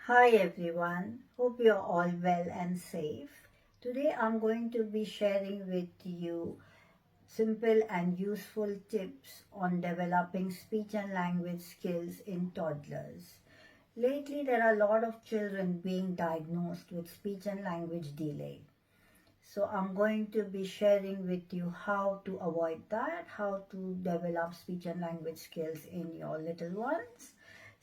Hi everyone, hope you're all well and safe. Today I'm going to be sharing with you simple and useful tips on developing speech and language skills in toddlers. Lately there are a lot of children being diagnosed with speech and language delay. So I'm going to be sharing with you how to avoid that, how to develop speech and language skills in your little ones.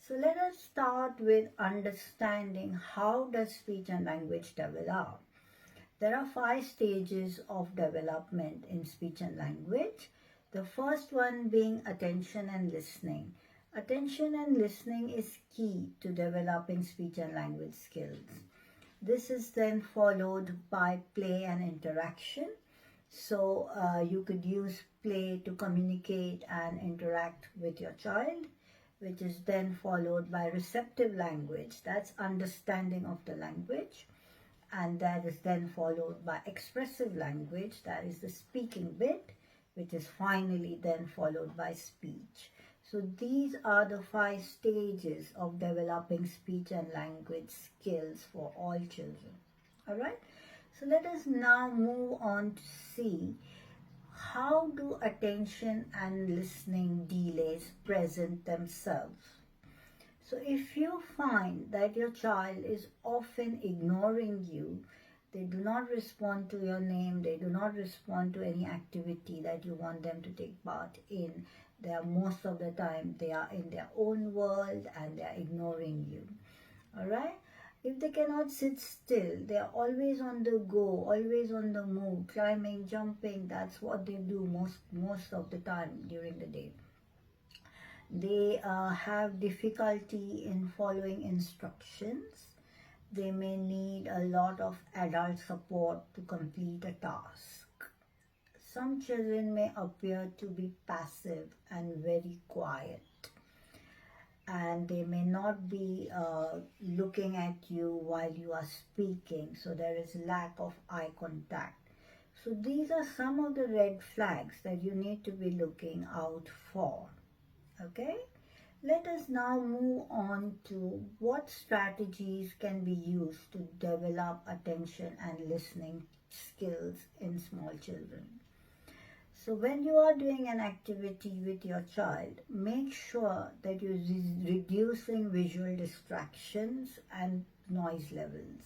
So let us start with understanding how does speech and language develop. There are 5 stages of development in speech and language. The first one being attention and listening. Attention and listening is key to developing speech and language skills. This is then followed by play and interaction. So you could use play to communicate and interact with your child, which is then followed by receptive language. That's understanding of the language. And that is then followed by expressive language. That is the speaking bit, which is finally then followed by speech. So these are the 5 stages of developing speech and language skills for all children. All right. So let us now move on to see how do attention and listening delays present themselves. So if you find that your child is often ignoring you, they do not respond to your name, they do not respond to any activity that you want them to take part in, they are most of the time they are in their own world and they are ignoring you. All right? If they cannot sit still, they are always on the go, always on the move, climbing, jumping. That's what they do most of the time during the day. They have difficulty in following instructions. They may need a lot of adult support to complete a task. Some children may appear to be passive and very quiet, and they may not be looking at you while you are speaking, so there is lack of eye contact. So these are some of the red flags that you need to be looking out for. Okay, let us now move on to what strategies can be used to develop attention and listening skills in small children. So when you are doing an activity with your child, make sure that you're reducing visual distractions and noise levels.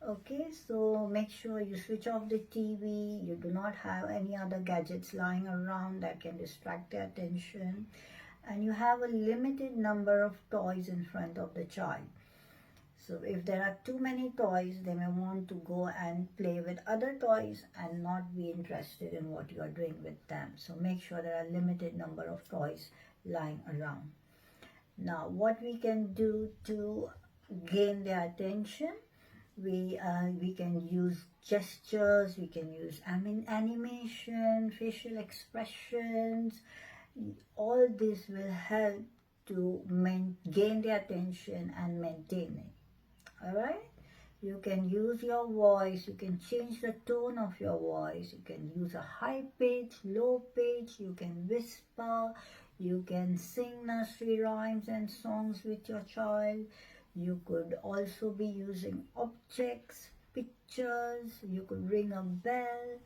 Okay, so make sure you switch off the TV, you do not have any other gadgets lying around that can distract their attention, and you have a limited number of toys in front of the child. So if there are too many toys, they may want to go and play with other toys and not be interested in what you are doing with them. So make sure there are limited number of toys lying around. Now, what we can do to gain their attention, we can use gestures, we can use animation, facial expressions. All this will help to gain their attention and maintain it. All right, you can use your voice, you can change the tone of your voice, you can use a high pitch, low pitch, you can whisper, you can sing nursery rhymes and songs with your child. You could also be using objects, pictures, you could ring a bell,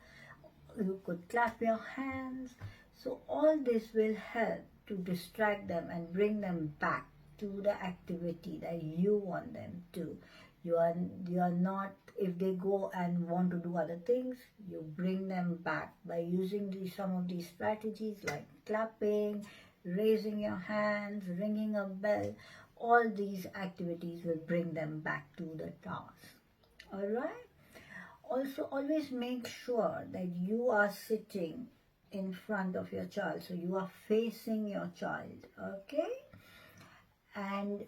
you could clap your hands. So all this will help to distract them and bring them back to the activity that you want them to. You are not, if they go and want to do other things, you bring them back by using some of these strategies like clapping, raising your hands, ringing a bell. All these activities will bring them back to the task. All right. Also, always make sure that you are sitting in front of your child, so you are facing your child, okay, and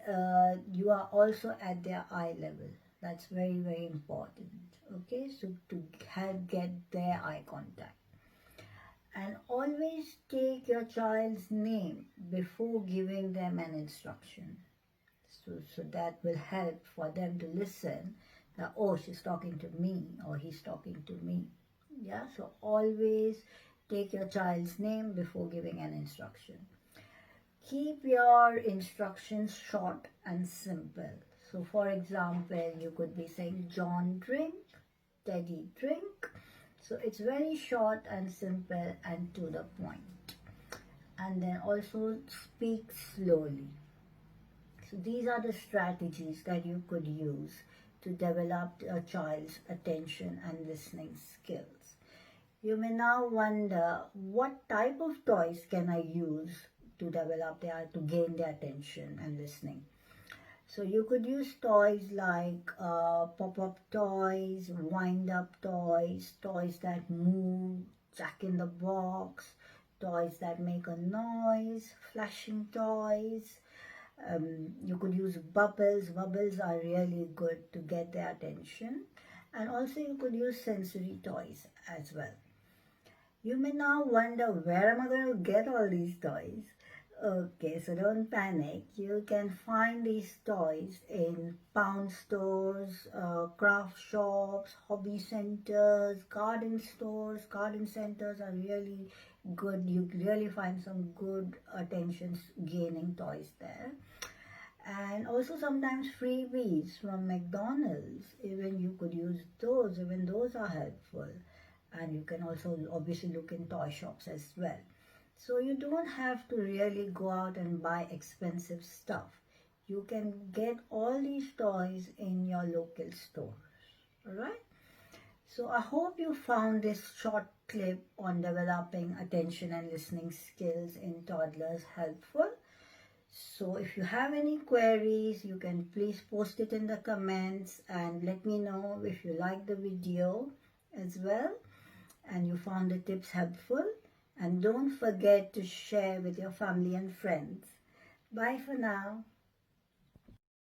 you are also at their eye level. That's very important. Okay, so to help get their eye contact, and always take your child's name before giving them an instruction, so that will help for them to listen that, oh, she's talking to me or he's talking to me. Yeah, so always take your child's name before giving an instruction. Keep your instructions short and simple. So for example, you could be saying John drink, Teddy drink. So it's very short and simple and to the point. And then also speak slowly. So these are the strategies that you could use to develop a child's attention and listening skills. You may now wonder, what type of toys can I use to to gain their attention and listening? So you could use toys like pop-up toys, wind-up toys, toys that move, Jack in the Box, toys that make a noise, flashing toys. You could use bubbles. Bubbles are really good to get their attention. And also you could use sensory toys as well. You may now wonder, where am I going to get all these toys? Okay, so don't panic. You can find these toys in pound stores, craft shops, hobby centers, garden stores. Garden centers are really good. You really find some good attention gaining toys there. And also sometimes freebies from McDonald's, even you could use those, even those are helpful. And you can also obviously look in toy shops as well. So you don't have to really go out and buy expensive stuff. You can get all these toys in your local stores. Alright? So I hope you found this short clip on developing attention and listening skills in toddlers helpful. So if you have any queries, you can please post it in the comments and let me know if you like the video as well and you found the tips helpful. And don't forget to share with your family and friends. Bye for now.